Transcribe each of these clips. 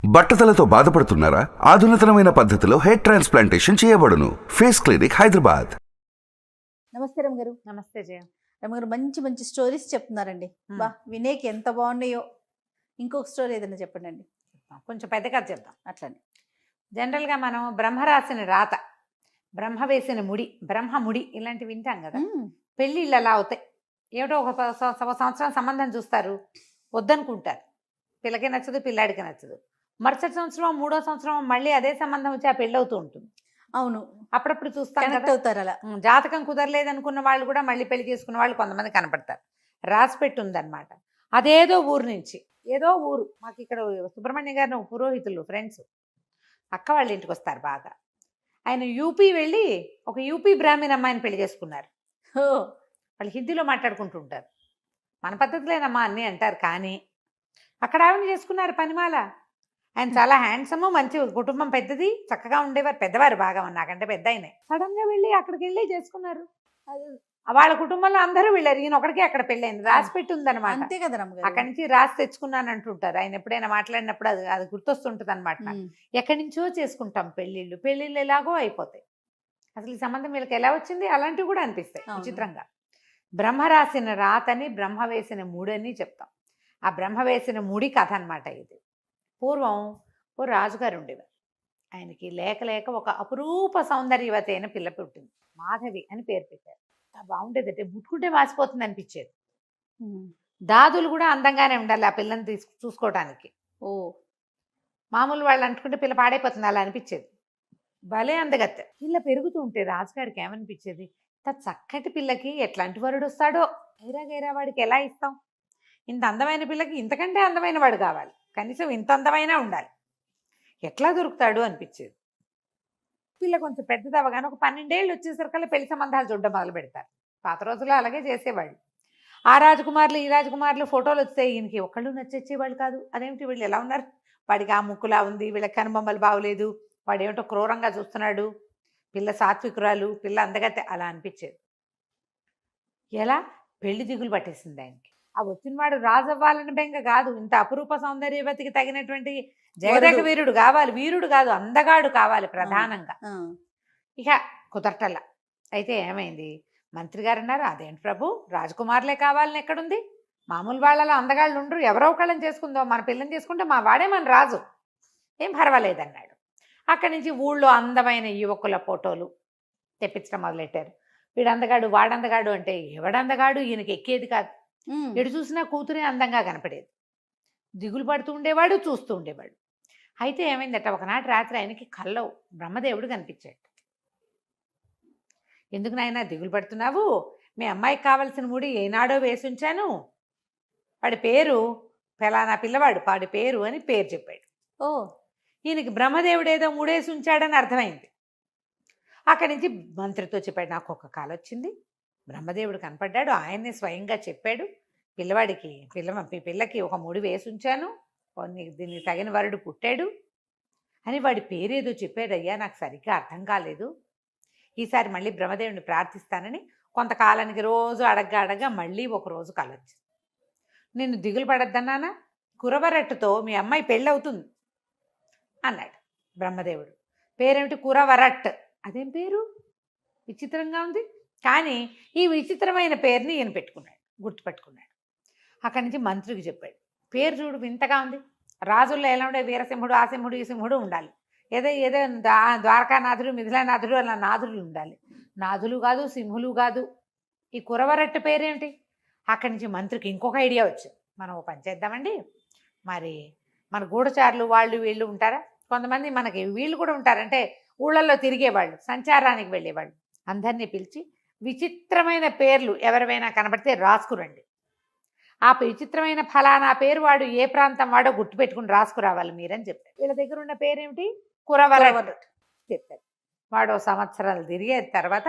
బట్టతలతో బాధపడుతున్నారా? ఆధునితనమైన పద్ధతిలో hair transplantation చేయబడును. Face clinic, Hyderabad. నమస్తే రమగారు. నమస్తే జయ. రమగారు మంచి మంచి స్టోరీస్ చెప్తున్నారండి. బా వినేకి ఎంత బాగున్నాయో. ఇంకొక స్టోరీ ఏదైనా చెప్పండి అండి. కొంచెం పెద్ద కథ చెప్దాం. అట్లనే జనరల్గా మనం బ్రహ్మ రాసిన రాత, బ్రహ్మ వేసిన ముడి, బ్రహ్మ ముడి ఇలాంటివి వింటాం కదా. పెళ్ళిళ్ళు అలా అవుతాయి. ఏమిటో ఒక సంవత్సరం సంబంధం చూస్తారు, వద్దనుకుంటారు. పిల్లకి నచ్చదు, పిల్లాడికి నచ్చదు. మరుసటి సంవత్సరం, మూడో సంవత్సరం మళ్ళీ అదే సంబంధం వచ్చి ఆ పెళ్ళి అవుతూ ఉంటుంది. అవును, అప్పుడప్పుడు చూస్తాం కనెక్ట్ కదా. అవుతారు అలా. జాతకం కుదరలేదు అనుకున్న వాళ్ళు కూడా మళ్ళీ పెళ్లి చేసుకున్న వాళ్ళు కొంతమంది కనపడతారు. రాసి పెట్టుందన్నమాట. అదేదో ఊరు నుంచి, ఏదో ఊరు, మాకు ఇక్కడ సుబ్రహ్మణ్య గారిని పురోహితులు ఫ్రెండ్స్, అక్క వాళ్ళ ఇంటికి వస్తారు బాగా. ఆయన యూపీ వెళ్ళి ఒక యూపీ బ్రాహ్మణ అమ్మాయిని పెళ్లి చేసుకున్నారు. ఓ, వాళ్ళు హిందీలో మాట్లాడుకుంటుంటారు. మన పద్ధతిలేనమ్మా అన్నీ అంటారు, కానీ అక్కడ ఆవిడ చేసుకున్నారు పనిమాల. ఆయన చాలా హ్యాండ్సమ్, మంచి కుటుంబం, పెద్దది, చక్కగా ఉండేవారు, పెద్దవారు బాగా, నాకంటే పెద్ద ఆయనే. సడన్ గా వెళ్ళి అక్కడికి వెళ్ళి చేసుకున్నారు. వాళ్ళ కుటుంబంలో అందరూ వెళ్ళారు, ఈయన ఒకడికే అక్కడ పెళ్ళైంది. రాసి పెట్టి ఉందన్నమాట. అంతే కదా రమగారు. అక్కడి నుంచి రాసి తెచ్చుకున్నాను అంటుంటారు. ఆయన ఎప్పుడైనా మాట్లాడినప్పుడు అది అది గుర్తొస్తుంటుంది అనమాట. ఎక్కడి నుంచో చేసుకుంటాం పెళ్ళిళ్ళు ఎలాగో అయిపోతాయి. అసలు ఈ సంబంధం వీళ్ళకి ఎలా వచ్చింది, అలాంటివి కూడా అనిపిస్తాయి విచిత్రంగా. బ్రహ్మ రాసిన రాతని, బ్రహ్మ వేసిన మూడని చెప్తాం. ఆ బ్రహ్మ వేసిన ముడి కథ అనమాట ఇది. పూర్వం ఓ రాజుగారు ఉండేవారు. ఆయనకి లేక లేక ఒక అపురూప సౌందర్యవతి అయిన పిల్ల పుట్టింది. మాధవి అని పేరు పెట్టారు. బాగుండేదంటే ముట్టుకుంటే వాసిపోతుంది అనిపించేది. దాదులు కూడా అందంగానే ఉండాలి ఆ పిల్లని చూసుకోవటానికి. ఓ, మామూలు వాళ్ళు అంటుకుంటే పిల్ల పాడైపోతుంది అలా అనిపించేది. భలే అందగత్తె. పిల్ల పెరుగుతూ ఉంటే రాజుగారికి ఏమనిపించేది, చక్కటి పిల్లకి ఎట్లాంటి వరుడు వస్తాడో, గైరా వాడికి ఎలా ఇస్తాం, ఇంత అందమైన పిల్లకి ఇంతకంటే అందమైన వాడు కావాలి, కనీసం ఇంత అందమైనా ఉండాలి, ఎట్లా దొరుకుతాడు అనిపించేది. పిల్ల కొంచెం పెద్దది అవగానే ఒక 12 ఏళ్ళు వచ్చేసరికల్లా పెళ్లి సంబంధాలు చూడడం మొదలు పెడతారు. పాత రోజుల్లో అలాగే చేసేవాళ్ళు. ఆ రాజకుమారులు ఈ రాజకుమారులు ఫోటోలు వస్తే ఈయనకి ఒకళ్ళు నచ్చేవాళ్ళు కాదు. అదేమిటి వీళ్ళు ఎలా ఉన్నారు, వాడికి ఆ ముక్కులా ఉంది, వీళ్ళకి కనుబొమ్మలు బాగోలేదు, వాడు ఏమిటో క్రూరంగా చూస్తున్నాడు, పిల్ల సాత్వికురాలు, పిల్ల అందగతే, అలా అనిపించేది. ఎలా పెళ్లి దిగులు పట్టేసింది ఆయనకి. ఆ వచ్చిన వాడు రాజు అవ్వాలని బెంగ కాదు, ఇంత అపురూప సౌందర్యవతికి తగినటువంటి జగదేక వీరుడు కావాలి, వీరుడు కాదు అందగాడు కావాలి ప్రధానంగా. ఇక కుదరటల్లా. అయితే ఏమైంది, మంత్రి గారు అన్నారు, అదేంటి ప్రభు, రాజకుమారులే కావాలని ఎక్కడుంది, మామూలు వాళ్ళలో అందగాళ్ళు ఉండరు, ఎవరో ఒకళ్ళని చేసుకుందాం, మన పిల్లని చేసుకుంటే మా వాడే మన రాజు, ఏం పర్వాలేదన్నాడు. అక్కడి నుంచి ఊళ్ళో అందమైన యువకుల ఫోటోలు తెప్పించడం మొదలెట్టారు. వీడు అందగాడు, వాడందగాడు అంటే ఎవడందగాడు, ఈయనకి ఎక్కేది కాదు. ఎడు చూసినా కూతురే అందంగా కనపడేది. దిగులు పడుతూ ఉండేవాడు, చూస్తూ ఉండేవాడు. అయితే ఏమైందట, ఒకనాటి రాత్రి ఆయనకి కల్లో బ్రహ్మదేవుడు కనిపించాడు. ఎందుకు నాయనా దిగులు పడుతున్నావు, మీ అమ్మాయికి కావలసిన ముడి ఏనాడో వేసి ఉంచాను, వాడి పేరు ఫలానా పిల్లవాడు, వాడి పేరు అని పేరు చెప్పాడు. ఓ, ఈయనకి బ్రహ్మదేవుడు ఏదో ముడేసి ఉంచాడని అర్థమైంది. అక్కడి నుంచి మంత్రితో చెప్పాడు, నాకు ఒక కాల వచ్చింది, బ్రహ్మదేవుడు కనపడ్డాడు, ఆయన్నే స్వయంగా చెప్పాడు, పిల్లకి ఒక ముడి వేసి ఉంచాను, దీనికి తగిన వరుడు పుట్టాడు అని వాడి పేరేదో చెప్పాడు. అయ్యా నాకు సరిగ్గా అర్థం కాలేదు, ఈసారి మళ్ళీ బ్రహ్మదేవుడిని ప్రార్థిస్తానని కొంతకాలానికి రోజు అడగ్గా మళ్ళీ ఒక రోజు కలొచ్చింది. నేను దిగులు పడద్దన్నానా, కురవరట్టుతో మీ అమ్మాయి పెళ్ళవుతుంది అన్నాడు బ్రహ్మదేవుడు. పేరేమిటి, కురవరట్, అదేం పేరు విచిత్రంగా ఉంది. కానీ ఈ విచిత్రమైన పేరుని ఈయన పెట్టుకున్నాడు, గుర్తుపెట్టుకున్నాడు. అక్కడి నుంచి మంత్రికి చెప్పాడు, పేరు చూడు వింతగా ఉంది, రాజుల్లో ఎలా ఉండే వీరసింహుడు, ఆ సింహుడు, ఈ సింహుడు ఉండాలి, ఏదో ద్వారకానాథుడు, మిథిలానాథుడు అలా నాథులు ఉండాలి, నాథులు కాదు, సింహులు కాదు, ఈ కురవరట్టు పేరేమిటి. అక్కడి నుంచి మంత్రికి ఇంకొక ఐడియా వచ్చింది, మనం ఓ పని చేద్దామండి, మరి మన గూఢచారులు వాళ్ళు వీళ్ళు ఉంటారా, కొంతమంది మనకి వీళ్ళు కూడా ఉంటారంటే ఊళ్ళల్లో తిరిగేవాళ్ళు, సంచారానికి వెళ్ళేవాళ్ళు, అందరినీ పిలిచి విచిత్రమైన పేర్లు ఎవరివైనా కనబడితే రాసుకురండి, ఆ విచిత్రమైన ఫలానా పేరు వాడు ఏ ప్రాంతం వాడో గుర్తుపెట్టుకుని రాసుకురావాలి మీరని చెప్పారు. వీళ్ళ దగ్గర ఉన్న పేరేమిటి, కురవరట్ చెప్పారు. వాడు సంవత్సరాలు తిరిగే తర్వాత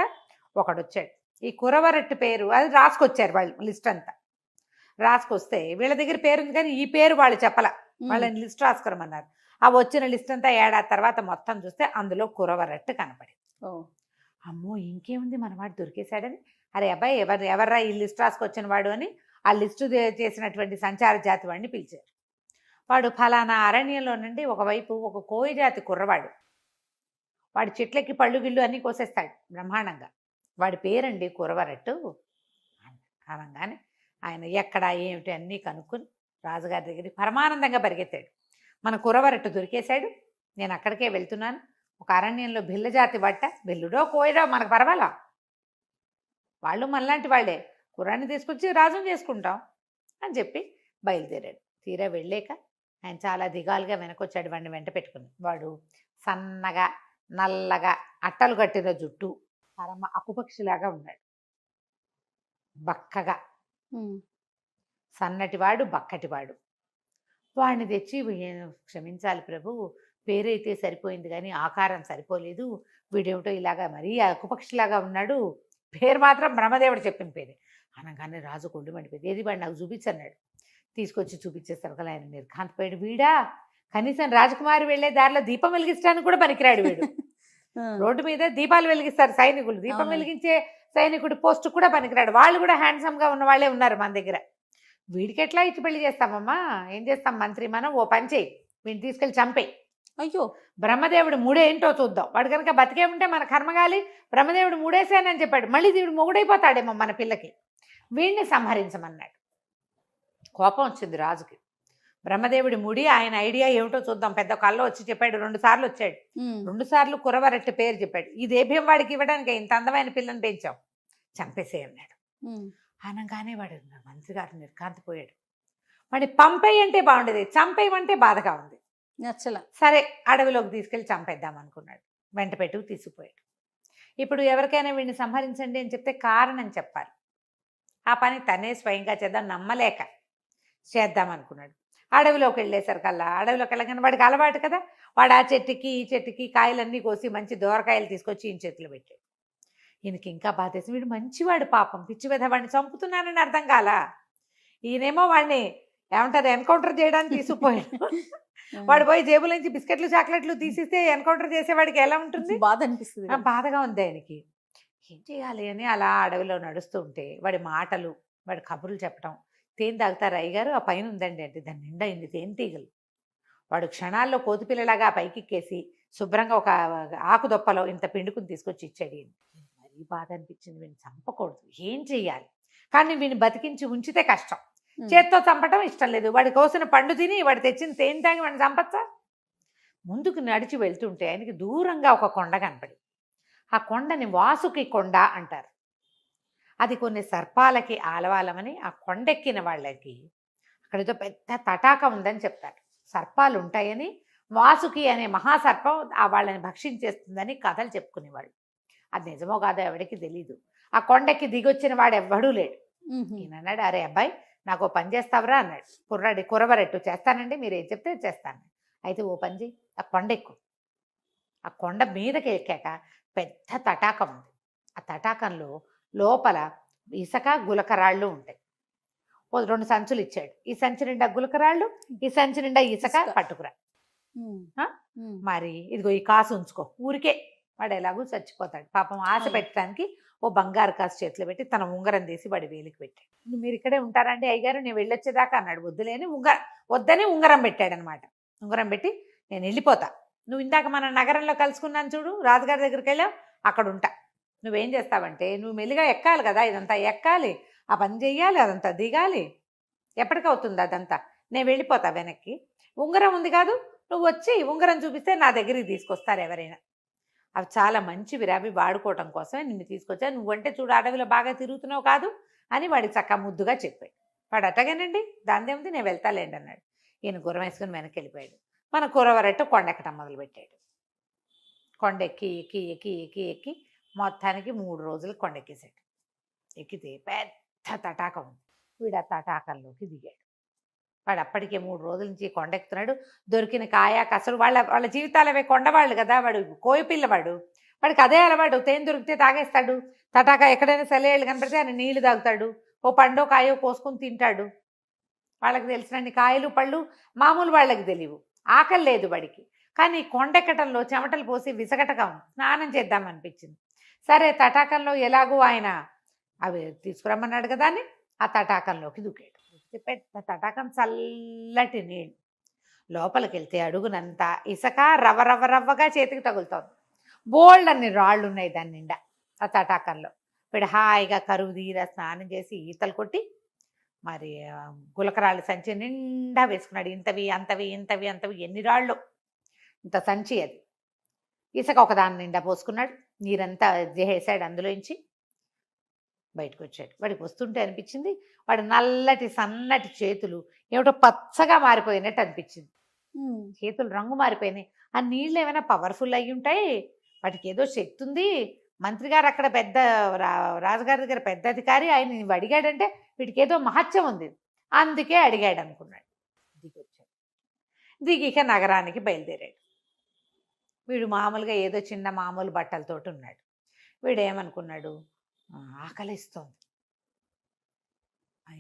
ఒకడు వచ్చాడు, ఈ కురవరట్టు పేరు అది రాసుకొచ్చారు వాళ్ళు, లిస్ట్ అంతా రాసుకొస్తే వీళ్ళ దగ్గర పేరుంది కానీ ఈ పేరు వాళ్ళు చెప్పల, వాళ్ళని లిస్ట్ రాసుకురమన్నారు. ఆ వచ్చిన లిస్ట్ అంతా ఏడాది తర్వాత మొత్తం చూస్తే అందులో కురవరట్టు కనపడింది. అమ్మో ఇంకేముంది, మనవాడు దొరికేశాడని, అరే అబ్బాయి ఎవర్రా ఈ లిస్ట్ రాసుకొచ్చిన వాడు అని ఆ లిస్టు చేసినటువంటి సంచార జాతి వాడిని పిలిచారు. వాడు ఫలానా అరణ్యంలో నుండి ఒకవైపు ఒక కోయి జాతి కుర్రవాడు, వాడి చెట్లకి పళ్ళు గిళ్ళు అన్నీ కోసేస్తాడు బ్రహ్మాండంగా. వాడి పేరండి కురవరట్టు అనగానే ఆయన ఎక్కడ ఏమిటి అన్నీ కనుక్కొని రాజుగారి దగ్గరికి పరమానందంగా పరిగెత్తాడు. మన కురవరట్టు దొరికేశాడు, నేను అక్కడికే వెళ్తున్నాను, ఒక అరణ్యంలో భిల్ల జాతి బట్ట, భిల్లుడో కోయిడో మనకు పర్వాలా, వాళ్ళు మనలాంటి వాళ్ళే, కుర్రాన్ని తీసుకొచ్చి రాజుని చేసుకుంటాం అని చెప్పి బయలుదేరాడు. తీరా వెళ్ళాక ఆయన చాలా దిగాలుగా వెనకొచ్చాడు వాడిని వెంట పెట్టుకుని. వాడు సన్నగా నల్లగా అట్టలు కట్టిన జుట్టు, పరమ అకుపక్షిలాగా ఉన్నాడు, బక్కగా సన్నటివాడు బక్కటివాడు. వాడిని తెచ్చి క్షమించాలి ప్రభు, పేరైతే సరిపోయింది కానీ ఆకారం సరిపోలేదు, వీడేమిటో ఇలాగా మరీ అకుపక్షిలాగా ఉన్నాడు, పేరు మాత్రం బ్రహ్మదేవుడు చెప్పిన పేరే అనగానే రాజు కొళ్ళు మండిపోయింది. ఏది వాడు నాకు చూపించన్నాడు. తీసుకొచ్చి చూపించేస్తారు కదా, ఆయన నిర్ఘాంతపోయాడు. వీడా కనీసం రాజకుమారి వెళ్ళే దారిలో దీపం వెలిగించడానికి కూడా పనికిరాడు వీడు. రోడ్డు మీద దీపాలు వెలిగిస్తారు సైనికులు, దీపం వెలిగించే సైనికుడి పోస్టు కూడా పనికిరాడు. వాళ్ళు కూడా హ్యాండ్సమ్గా ఉన్న వాళ్ళే ఉన్నారు మన దగ్గర. వీడికి ఎట్లా ఇచ్చి పెళ్లి చేస్తామమ్మా, ఏం చేస్తాం మంత్రి, మనం ఓ పని చేయి, వీడిని తీసుకెళ్ళి చంపే. అయ్యో, బ్రహ్మదేవుడు మూడేంటో చూద్దాం, వాడు కనుక బతికే ఉంటే మన కర్మగాలి, బ్రహ్మదేవుడు మూడేసానని చెప్పాడు, మళ్ళీ దేవుడు మొగుడైపోతాడేమో మన పిల్లకి, వీడిని సంహరించమన్నాడు. కోపం వచ్చింది రాజుకి. బ్రహ్మదేవుడి ముడి ఆయన ఐడియా ఏమిటో చూద్దాం, పెద్ద కల్లో వచ్చి చెప్పాడు. 2 సార్లు వచ్చాడు, 2 సార్లు కురవరట్టు పేరు చెప్పాడు. ఈ దేభ్యం వాడికి ఇవ్వడానికి ఇంత అందమైన పిల్లని పెంచాం, చంపేసే అన్నాడు. అనగానే వాడు మంత్రి గారు నిర్ఘాంతపోయాడు. వాడిని పంపేయంటే బాగుండేది, చంపేయమంటే బాధగా ఉంది, నచ్చల. సరే అడవిలోకి తీసుకెళ్ళి చంపేద్దాం అనుకున్నాడు. వెంట పెట్టుకు తీసుకుపోయాడు. ఇప్పుడు ఎవరికైనా వీడిని సంహరించండి అని చెప్తే కారణం చెప్పాలి. ఆ పని తనే స్వయంగా చేద్దాం నమ్మలేక చేద్దామనుకున్నాడు. అడవిలోకి వెళ్ళేసరికల్లా, అడవిలోకి వెళ్ళగానే వాడికి అలవాటు కదా, వాడు ఆ చెట్టుకి ఈ చెట్టుకి కాయలన్నీ కోసి మంచి దోరకాయలు తీసుకొచ్చి ఈయన చేతిలో పెట్టాడు. ఈయనకి ఇంకా బాధేసి, వీడు మంచివాడు పాపం, పిచ్చి మీద వాడిని చంపుతున్నానని అర్థం కాల. ఈయనేమో వాడిని ఏమంటారు ఎన్కౌంటర్ చేయడానికి తీసుకుపోయాడు. వాడు పోయి జేబులోంచి బిస్కెట్లు చాక్లెట్లు తీసిస్తే ఎన్కౌంటర్ చేసేవాడికి ఎలా ఉంటుంది, బాధ అనిపిస్తుంది. బాధగా ఉంది ఆయనకి. ఏం చేయాలి అని అలా అడవిలో నడుస్తూ ఉంటే వాడి మాటలు, వాడి కబుర్లు చెప్పడం. తేనె తాగుతారు అయ్యగారు, ఆ పైన ఉందండి అంటే దాని నిండా ఇన్ని తేనె తీగలు. వాడు క్షణాల్లో కోతిపిల్లలాగా పైకి ఎక్కేసి శుభ్రంగా ఒక ఆకు దొప్పలో ఇంత పిండుకుని తీసుకొచ్చి ఇచ్చాడు. మరీ బాధ అనిపించింది, వీడిని చంపకూడదు, ఏం చెయ్యాలి, కానీ వీడిని బతికించి ఉంచితే కష్టం, చేత్తో చంపటం ఇష్టం లేదు. వాడి కోసిన పండు తిని వాడు తెచ్చిన తేనె తాగి వాడిని చంపచ్చా. ముందుకు నడిచి వెళ్తుంటే ఆయనకి దూరంగా ఒక కొండ కనపడి, ఆ కొండని వాసుకి కొండ అంటారు. అది కొన్ని సర్పాలకి ఆలవాలమని ఆ కొండెక్కిన వాళ్ళకి అక్కడేదో పెద్ద తటాకం ఉందని చెప్తారు. సర్పాలు ఉంటాయని, వాసుకి అనే మహాసర్పం ఆ వాళ్ళని భక్షించేస్తుందని కథలు చెప్పుకునేవాళ్ళు. అది నిజమో కాదో ఎవరికి తెలీదు. ఆ కొండకి దిగొచ్చిన వాడు ఎవ్వడూ లేడు. ఈయన అన్నాడు, అరే అబ్బాయి నాకు ఓ పని చేస్తావరా అన్నాడు. కురవరట్టు చేస్తానండి, మీరు ఏం చెప్తే చేస్తాను. అయితే ఓ పని చేయి, ఆ కొండ ఎక్కు. ఆ కొండ మీదకి ఎక్కాక పెద్ద తటాకం ఉంది. ఆ తటాకంలో లోపల ఇసుక గులకరాళ్ళు ఉంటాయి. 2 సంచులు ఇచ్చాడు. ఈ సంచి నిండా గులకరాళ్ళు, ఈ సంచి నిండా ఇసుక పట్టుకురా. మరి ఇదిగో ఈ కాసు ఉంచుకో, ఊరికే వాడు ఎలాగూ చచ్చిపోతాడు పాపం, ఆశ పెట్టడానికి ఓ బంగారు కాసు చేతిలో పెట్టి తన ఉంగరం తీసి వాడి వేలికి పెట్టాడు. మీరు ఇక్కడే ఉంటారండి అయ్యగారు, నేను వెళ్ళొచ్చేదాకా అన్నాడు. వద్దులేని వద్దని ఉంగరం పెట్టాడు అనమాట. ఉంగరం పెట్టి నేను వెళ్ళిపోతా, నువ్వు ఇందాక మన నగరంలో కలుసుకున్నాను చూడు, రాజుగారి దగ్గరికి వెళ్ళావు, అక్కడ ఉంటా. నువ్వేం చేస్తావంటే నువ్వు మెల్లిగా ఎక్కాలి కదా, ఇదంతా ఎక్కాలి, ఆ పని చెయ్యాలి, అదంతా దిగాలి, ఎప్పటికవుతుంది అదంతా. నేను వెళ్ళిపోతా వెనక్కి, ఉంగరం ఉంది కాదు, నువ్వు వచ్చి ఉంగరం చూపిస్తే నా దగ్గరికి తీసుకొస్తారు ఎవరైనా. అవి చాలా మంచివి, అవి వాడుకోవటం కోసమే నిన్ను తీసుకొచ్చా, నువ్వంటే చూడు అడవిలో బాగా తిరుగుతున్నావు కాదు అని వాడి చక్క ముద్దుగా చెప్పాడు. వాడు అట్టగానండి దాందేముంది నేను వెళ్తాలేండి అన్నాడు. ఈయన గుర్రం వేసుకుని వెనక్కి వెళ్ళిపోయాడు. మన కురవరట్టు కొండెక్కటం మొదలుపెట్టాడు. కొండ ఎక్కి ఎక్కి ఎక్కి ఎక్కి ఎక్కి మొత్తానికి 3 రోజులు కొండెక్కేసాడు. ఎక్కితే పెద్ద తటాకం ఉంది. వీడు ఆ తటాకంలోకి దిగాడు. వాడు అప్పటికే 3 రోజుల నుంచి కొండెక్కుతున్నాడు. దొరికిన కాయ కసరు, వాళ్ళ జీవితాలు అవే, కొండవాళ్ళు కదా, వాడు కోయపిల్లవాడు, వాడికి అదే అలవాడు. తేనె దొరికితే తాగేస్తాడు, తటాకా ఎక్కడైనా సెలయేళ్ళు కనపడితే ఆయన నీళ్లు తాగుతాడు, ఓ పండో కాయో కోసుకొని తింటాడు. వాళ్ళకి తెలిసినన్ని కాయలు పళ్ళు మామూలు వాళ్ళకి తెలియవు. ఆకలి లేదు వాడికి, కానీ కొండెక్కటంలో చెమటలు పోసి విసగటగా స్నానం చేద్దామనిపించింది. సరే తటాకంలో ఎలాగూ ఆయన అవి తీసుకురమ్మన్నాడు కదా అని ఆ తటాకంలోకి దూకాడు. పెద్ద తటాకం, చల్లటి నీళ్ళు, లోపలికి వెళ్తే అడుగునంతా ఇసుక రవ్వ రవ్వ రవ్వగా చేతికి తగులుతోంది. బోల్డ్ అన్ని రాళ్ళు ఉన్నాయి దాని నిండా ఆ తటాకంలో. వీడు హాయిగా కరువు తీరా స్నానం చేసి ఈతలు కొట్టి మరి గులకరాళ్ళు సంచి నిండా వేసుకున్నాడు. ఇంతవి అంతవి ఇంతవి అంతవి ఎన్ని రాళ్ళు, ఇంత సంచి అది. ఇసుక ఒకదాని నిండా పోసుకున్నాడు. నీరంతా చేసాడు అందులోంచి బయటకు వచ్చాడు. వాడికి వస్తుంటే అనిపించింది వాడు నల్లటి సన్నటి చేతులు ఏమిటో పచ్చగా మారిపోయినట్టు అనిపించింది. చేతులు రంగు మారిపోయినాయి. ఆ నీళ్ళు ఏమైనా పవర్ఫుల్ అయి ఉంటాయి, వాటికి ఏదో శక్తి ఉంది. మంత్రి గారు అక్కడ పెద్ద రాజుగారి దగ్గర పెద్ద అధికారి, ఆయన నువ్వు అడిగాడంటే వీటికి ఏదో మహత్యం ఉంది, అందుకే అడిగాడు అనుకున్నాడు. దిగొచ్చాడు. దిగి ఇక నగరానికి బయలుదేరాడు. వీడు మామూలుగా ఏదో చిన్న మామూలు బట్టలతోటి ఉన్నాడు. వీడు ఏమనుకున్నాడు, ఆకలిస్తోంది,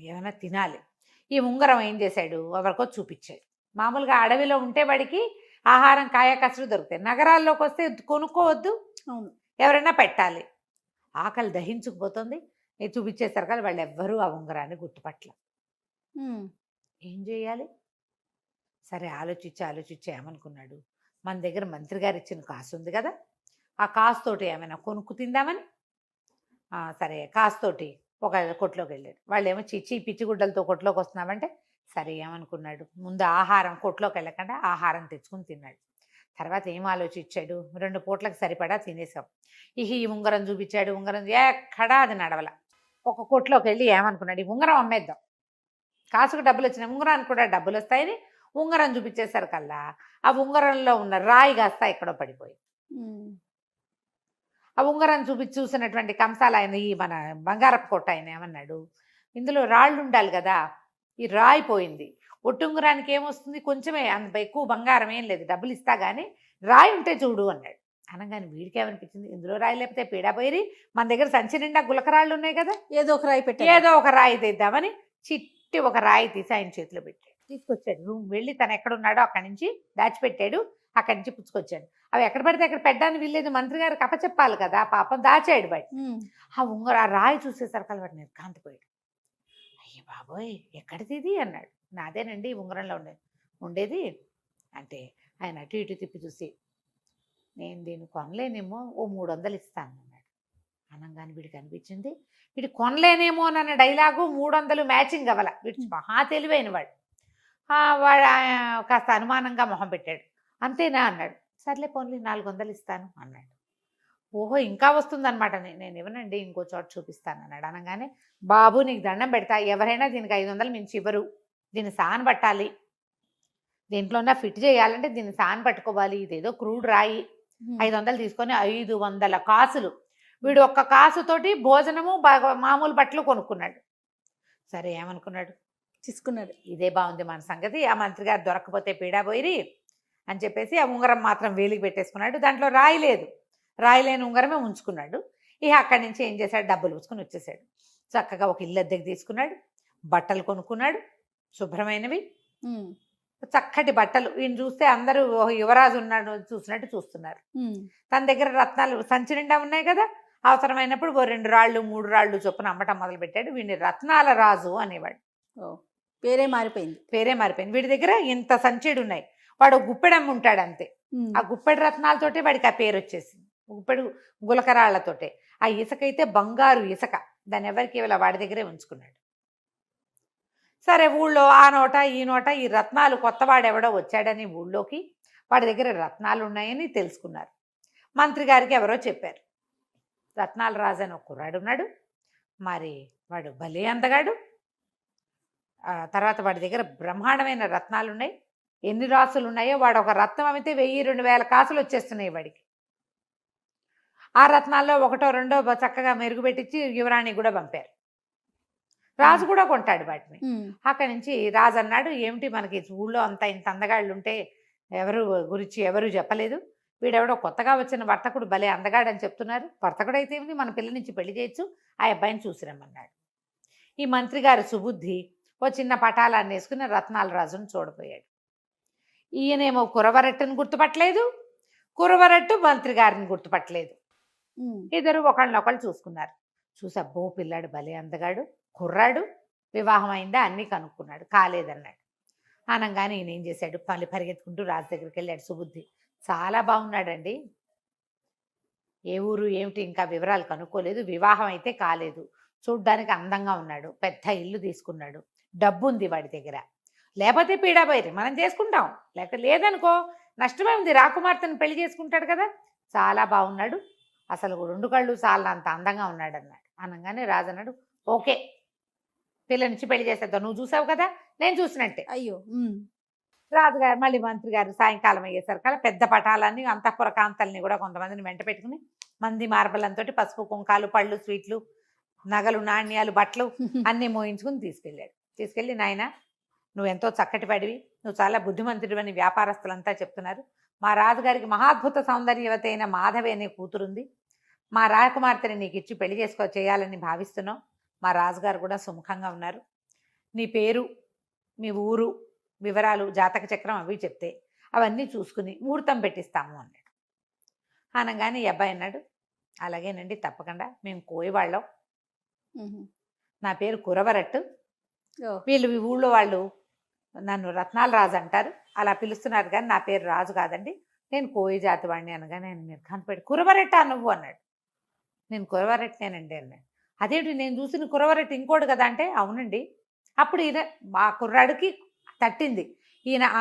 ఏమైనా తినాలి. ఈ ఉంగరం ఏం చేశాడు, ఎవరికో చూపించాడు. మామూలుగా అడవిలో ఉంటే వాడికి ఆహారం కాయ కసరు దొరుకుతాయి, నగరాల్లోకి వస్తే కొనుక్కోవద్దు, అవును, ఎవరైనా పెట్టాలి. ఆకలి దహించుకుపోతుంది. చూపించేసరికి వాళ్ళు ఎవ్వరూ ఆ ఉంగరాన్ని గుర్తుపట్ల. ఏం చేయాలి? సరే ఆలోచించి ఏమనుకున్నాడు, మన దగ్గర మంత్రి గారు ఇచ్చిన కాసు ఉంది కదా, ఆ కాసుతోటి ఏమైనా కొనుక్కు తిందామని సరే కాసుతోటి ఒక కొట్లోకి వెళ్ళాడు. వాళ్ళు ఏమో చిచ్చి పిచ్చిగుడ్డలతో కొట్లోకి వస్తున్నామంటే సరే ఏమనుకున్నాడు, ముందు ఆహారం కొట్లోకి వెళ్ళకుండా ఆహారం తెచ్చుకుని తిన్నాడు. తర్వాత ఏం ఆలోచించాడు, 2 పూట్లకు సరిపడా తినేసాం. ఈ ఉంగరం చూపించాడు. ఉంగరం ఎక్కడా అది నడవల. ఒక కొట్లోకి వెళ్ళి ఏమనుకున్నాడు, ఈ ఉంగరం అమ్మేద్దాం, కాసుకు డబ్బులు వచ్చినాయి, ఉంగరానికి కూడా డబ్బులు వస్తాయని ఉంగరం చూపించేసరికల్లా ఆ ఉంగరంలో ఉన్న రాయి కాస్త ఎక్కడో పడిపోయి, ఆ ఉంగరం చూసినటువంటి కంసాల ఆయన, ఈ మన బంగారపు కొట్ట ఆయన ఏమన్నాడు, ఇందులో రాళ్ళు ఉండాలి కదా, ఈ రాయి పోయింది, ఒట్టుంగరానికి ఏమొస్తుంది, కొంచెమే, అంత ఎక్కువ బంగారం ఏం లేదు, డబ్బులు ఇస్తా కానీ రాయి ఉంటే చూడు అన్నాడు. అనగానే వీడికి ఏమనిపించింది, ఇందులో రాయి లేకపోతే పీడా పోయి మన దగ్గర సంచి నిండా గులకరాళ్ళు ఉన్నాయి కదా, ఏదో ఒక రాయి పెట్టి ఏదో ఒక రాయి తెద్దామని చిట్టి ఒక రాయి తీసి ఆయన చేతిలో పెట్టాడు. తీసుకొచ్చాడు. రూమ్ వెళ్ళి తను ఎక్కడున్నాడో అక్కడి నుంచి దాచిపెట్టాడు. అక్కడి నుంచి పుచ్చుకొచ్చాడు. అవి ఎక్కడ పడితే అక్కడ పెట్టడానికి వీల్లేదు, మంత్రి గారికి అప్పచెప్పాలి కదా, పాపం దాచాడు బయట. ఆ రాయి చూసేసరికి వాడు నిర్కాంతిపోయాడు. అయ్య బాబోయ్ ఎక్కడిది ఇది అన్నాడు. నాదేనండి ఉంగరంలో ఉండేది అంటే ఆయన అటు ఇటు తిప్పి చూసి, నేను దీన్ని కొనలేనేమో, ఓ 300 ఇస్తాను అన్నాడు. అనగానే వీడికి అనిపించింది వీడు కొనలేనేమో అన్న డైలాగు 300 మ్యాచింగ్ అవ్వాల. వీడు మహా తెలివైన వాడు. వాడు కాస్త అనుమానంగా మొహం పెట్టాడు. అంతేనా అన్నాడు. సర్లే పోన్లే 400 ఇస్తాను అన్నాడు. ఓహో ఇంకా వస్తుందన్నమాట, నేను ఇవ్వనండి, ఇంకో చోట చూపిస్తాను అన్నాడు. అనగానే బాబు నీకు దండం పెడతా, ఎవరైనా దీనికి 500 మించి ఇవ్వరు, దీన్ని సాన్ పట్టాలి, దీంట్లోనే ఫిట్ చేయాలంటే దీన్ని సాన్ పట్టుకోవాలి, ఇదేదో క్రూడ్ రాయి, 500 తీసుకొని 500 కాసులు. వీడు ఒక్క కాసుతోటి భోజనము మామూలు బట్టలు కొనుక్కున్నాడు. సరే ఏమనుకున్నాడు, తీసుకున్నాడు, ఇదే బాగుంది మన సంగతి, ఆ మంత్రి గారు దొరకపోతే పీడా పోయిరి అని చెప్పేసి ఆ ఉంగరం మాత్రం వేలికి పెట్టేసుకున్నాడు. దాంట్లో రాయి లేదు, రాయి లేని ఉంగరమే ఉంచుకున్నాడు. ఇక అక్కడి నుంచి ఏం చేశాడు, డబ్బులు ఉంచుకొని వచ్చేసాడు. చక్కగా ఒక ఇల్లు అద్దెకి తీసుకున్నాడు, బట్టలు కొనుక్కున్నాడు, శుభ్రమైనవి చక్కటి బట్టలు. ఈయన చూస్తే అందరూ యువరాజు ఉన్నాడు చూసినట్టు చూస్తున్నారు. తన దగ్గర రత్నాలు సంచి నిండా ఉన్నాయి కదా, అవసరమైనప్పుడు 2 రాళ్ళు 3 రాళ్ళు చొప్పున అమ్మటం మొదలు పెట్టాడు. వీడిని రత్నాల రాజు అనేవాడు. పేరే మారిపోయింది. వీడి దగ్గర ఇంత సంచిడు ఉన్నాయి, వాడు గుప్పెడమ్మ ఉంటాడు అంతే. ఆ గుప్పెడు రత్నాలతోటే వాడికి ఆ పేరు వచ్చేసింది, గుప్పెడు గులకరాళ్లతోటే. ఆ ఇసుక అయితే బంగారు ఇసుక, దాన్ని ఎవరికి ఇవ్వాల, వాడి దగ్గరే ఉంచుకున్నాడు. సరే ఊళ్ళో ఆ నోట ఈ నోట ఈ రత్నాలు, కొత్తవాడెవడో వచ్చాడని ఊళ్ళోకి వాడి దగ్గర రత్నాలు ఉన్నాయని తెలుసుకున్నారు. మంత్రి గారికి ఎవరో చెప్పారు, రత్నాల రాజు అని ఒక కుర్రాడు ఉన్నాడు, మరి వాడు భలే అందగాడు, తర్వాత వాడి దగ్గర బ్రహ్మాండమైన రత్నాలు ఉన్నాయి, ఎన్ని రాసులు ఉన్నాయో, వాడు ఒక రత్నం అమితే 1000-2000 కాసులు వచ్చేస్తున్నాయి వాడికి. ఆ రత్నాల్లో 1-2 చక్కగా మెరుగుపెట్టించి యువరాణి కూడా పంపారు. రాజు కూడా కొంటాడు వాటిని. అక్కడి నుంచి రాజు అన్నాడు, ఏమిటి మనకి ఊళ్ళో అంతా ఇంత అందగాళ్ళు ఉంటే గురించి ఎవరు చెప్పలేదు, వీడెవడో కొత్తగా వచ్చిన వర్తకుడు భలే అందగాడని చెప్తున్నారు, వర్తకుడు అయితే ఏమిటి, మన పిల్ల నుంచి పెళ్లి చేయొచ్చు, ఆ అబ్బాయిని చూసిరమ్మన్నాడు. ఈ మంత్రి గారి సుబుద్ధి ఓ చిన్న పటాలాన్ని వేసుకుని రత్నాల రాజును చూడపోయాడు. ఈయనేమో కురవరట్టును గుర్తుపట్టలేదు, కురవరట్టు మంత్రి గారిని గుర్తుపట్టలేదు. ఇద్దరు ఒకళ్ళనొకళ్ళు చూసుకున్నారు. చూసి అబ్బో పిల్లాడు భలే అందగాడు, కుర్రాడు, వివాహం అయిందా అన్నీ కనుక్కున్నాడు, కాలేదన్నాడు. అనగానే ఈయన ఏం చేశాడు, మళ్ళీ పరిగెత్తుకుంటూ రాజు దగ్గరికి వెళ్ళాడు. సుబుద్ధి చాలా బాగున్నాడండి, ఏ ఊరు ఏమిటి ఇంకా వివరాలు కనుక్కోలేదు, వివాహం అయితే కాలేదు, చూడ్డానికి అందంగా ఉన్నాడు, పెద్ద ఇల్లు తీసుకున్నాడు, డబ్బు ఉంది వాడి దగ్గర, లేకపోతే పీడాబైరి మనం చేసుకుంటాం, లేదనుకో నష్టమే ఉంది, రాకుమార్తెను పెళ్లి చేసుకుంటాడు కదా, చాలా బాగున్నాడు, అసలు 2 కళ్ళు చాలా అంత అందంగా ఉన్నాడు అన్నాడు. అనగానే రాజు అన్నాడు, ఓకే పిల్లనిచ్చి పెళ్లి చేసేద్దాం, నువ్వు చూసావు కదా నేను చూసినట్టే. అయ్యో రాజుగారు మళ్ళీ మంత్రి గారు సాయంకాలం అయ్యేసరికల్లా పెద్ద పటాలన్నీ అంతఃపుర కాంతల్ని కూడా కొంతమందిని వెంట పెట్టుకుని మంది మార్బలంతో పసుపు కుంకాలు పళ్ళు స్వీట్లు నగలు నాణ్యాలు బట్టలు అన్నీ మోయించుకుని తీసుకెళ్ళి నాయన నువ్వు ఎంతో చక్కటి పడివి, నువ్వు చాలా బుద్ధిమంతుడు అని వ్యాపారస్తులంతా చెప్తున్నారు, మా రాజుగారికి మహాద్భుత సౌందర్యవతి అయిన మాధవి అనే కూతురుంది, మా రాకుమార్తెని నీకు ఇచ్చి పెళ్లి చేయాలని భావిస్తున్నావు, మా రాజుగారు కూడా సుముఖంగా ఉన్నారు, నీ పేరు మీ ఊరు వివరాలు జాతక చక్రం అవి చెప్తే అవన్నీ చూసుకుని ముహూర్తం పెట్టిస్తాము అన్నాడు. అనగానే ఈ అబ్బాయి అన్నాడు, అలాగేనండి తప్పకుండా, మేము కోయవాళ్ళం, నా పేరు కురవరట్టు, వీళ్ళు ఈ ఊళ్ళో వాళ్ళు నన్ను రత్నాల రాజు అంటారు, అలా పిలుస్తున్నారు కానీ నా పేరు రాజు కాదండి, నేను కోయి జాతి వాడిని. అనగానే ఆయన నిర్ఘాంతపడి కురవరెట్టా నువ్వు అన్నాడు. నేను కురవరెట్టేనండి అన్నాడు. అదేంటి నేను చూసిన కురవరెట్టు ఇంకోటి కదా అంటే, అవునండి. అప్పుడు ఈయన మా కుర్రాడికి తట్టింది,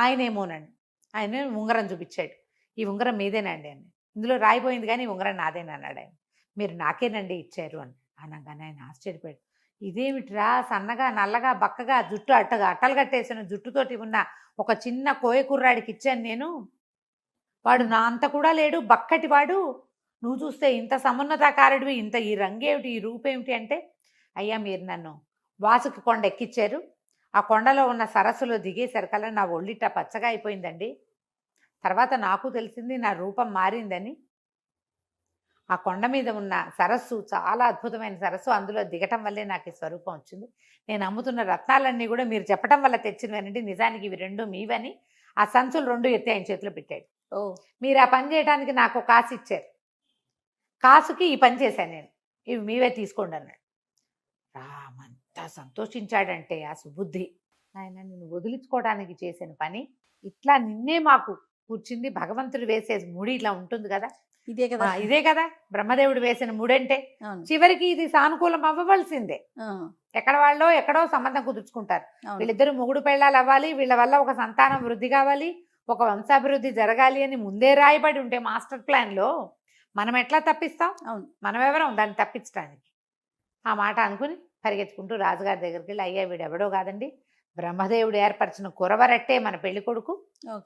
ఆయనేమోనండి, ఆయన ఉంగరం చూపించాడు, ఈ ఉంగరం మీదేనండి అని, ఇందులో రాయిపోయింది కానీ ఈ ఉంగరం నాదేనా అన్నాడు ఆయన. మీరు నాకేనండి ఇచ్చారు అని. అనగానే ఆయన ఆశ్చర్యపోయాడు, ఇదేమిట్రా సన్నగా నల్లగా బక్కగా జుట్టు అట్టలు కట్టేసిన జుట్టుతోటి ఉన్న ఒక చిన్న కోయ కుర్రాడికి ఇచ్చాను నేను, వాడు నా అంత కూడా లేడు, బక్కటి వాడు, నువ్వు చూస్తే ఇంత సమున్నతాకారుడివి, ఇంత ఈ రంగేమిటి ఈ రూపేమిటి అంటే, అయ్యా మీరు నన్ను వాసుకి కొండ ఎక్కిచ్చారు, ఆ కొండలో ఉన్న సరస్సులో దిగేసరికల్లా నా ఒళ్ళిట పచ్చగా అయిపోయిందండి, తర్వాత నాకు తెలిసింది నా రూపం మారిందని, ఆ కొండ మీద ఉన్న సరస్సు చాలా అద్భుతమైన సరస్సు, అందులో దిగటం వల్లే నాకు ఈ స్వరూపం వచ్చింది, నేను అమ్ముతున్న రత్నాలన్నీ కూడా మీరు చెప్పడం వల్ల తెచ్చినవనండి, నిజానికి ఇవి 2 మీవని ఆ సంచులు 2 ఎత్తి ఆయన చేతిలో పెట్టాడు. మీరు ఆ పని చేయడానికి నాకు కాసు ఇచ్చారు, కాసుకి ఈ పని చేశాను నేను, ఇవి మీవే తీసుకోండి అన్నాడు. రామంతా సంతోషించాడంటే ఆ సుబుద్ధి, ఆయన నిన్ను వదిలించుకోవడానికి చేసిన పని ఇట్లా నిన్నే మాకు కూర్చుంది, భగవంతుడు వేసే ముడి ఇట్లా ఉంటుంది కదా, ఇదే కదా బ్రహ్మదేవుడు వేసిన ముడంటే, చివరికి ఇది సానుకూలం అవ్వవలసిందే, ఎక్కడ వాళ్ళో ఎక్కడో సంబంధం కుదుర్చుకుంటారు, వీళ్ళిద్దరు మొగుడు పెళ్ళాలు అవ్వాలి, వీళ్ళ వల్ల ఒక సంతానం వృద్ధి కావాలి, ఒక వంశాభివృద్ధి జరగాలి అని ముందే రాయబడి ఉంటే మాస్టర్ ప్లాన్ లో మనం ఎట్లా తప్పిస్తాం, మనం ఎవరం దాన్ని తప్పించడానికి. ఆ మాట అనుకుని పరిగెత్తుకుంటూ రాజుగారి దగ్గరికి వెళ్ళి, అయ్యా వీడెవడో కాదండి, బ్రహ్మదేవుడు ఏర్పరిచిన కురవరట్టే మన పెళ్లి కొడుకు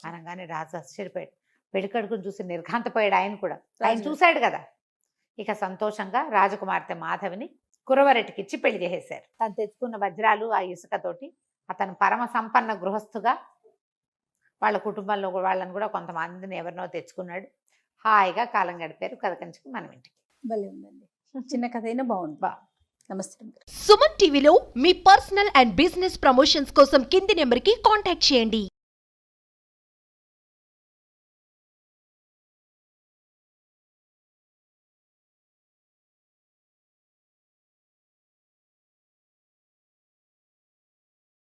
అనగానే రాజు ఆశ్చర్యపోయాడు, పెళ్లి కొడుకుని చూసి నిర్ఘాంతపోయాడు ఆయన కూడా, ఆయన చూశాడు కదా. ఇక సంతోషంగా రాజకుమార్తె మాధవిని కురవరెట్టికి ఇచ్చి పెళ్లి చేసేశారు. తను తెచ్చుకున్న వజ్రాలు ఆ ఇసుకతోటి అతను పరమ సంపన్న గృహస్థుగా వాళ్ళ కుటుంబంలో వాళ్ళని కూడా కొంతమందిని ఎవరినో తెచ్చుకున్నాడు, హాయిగా కాలం గడిపారు. కథ కంచికి మనం ఇంటికి. భలే ఉందండి, చిన్న కథ అయినా బాగుంది. నమస్తే. సుమన్ టీవీలో మీ పర్సనల్ అండ్ బిజినెస్ ప్రమోషన్స్ కోసం కింది నెంబర్కి కాంటాక్ట్ చేయండి.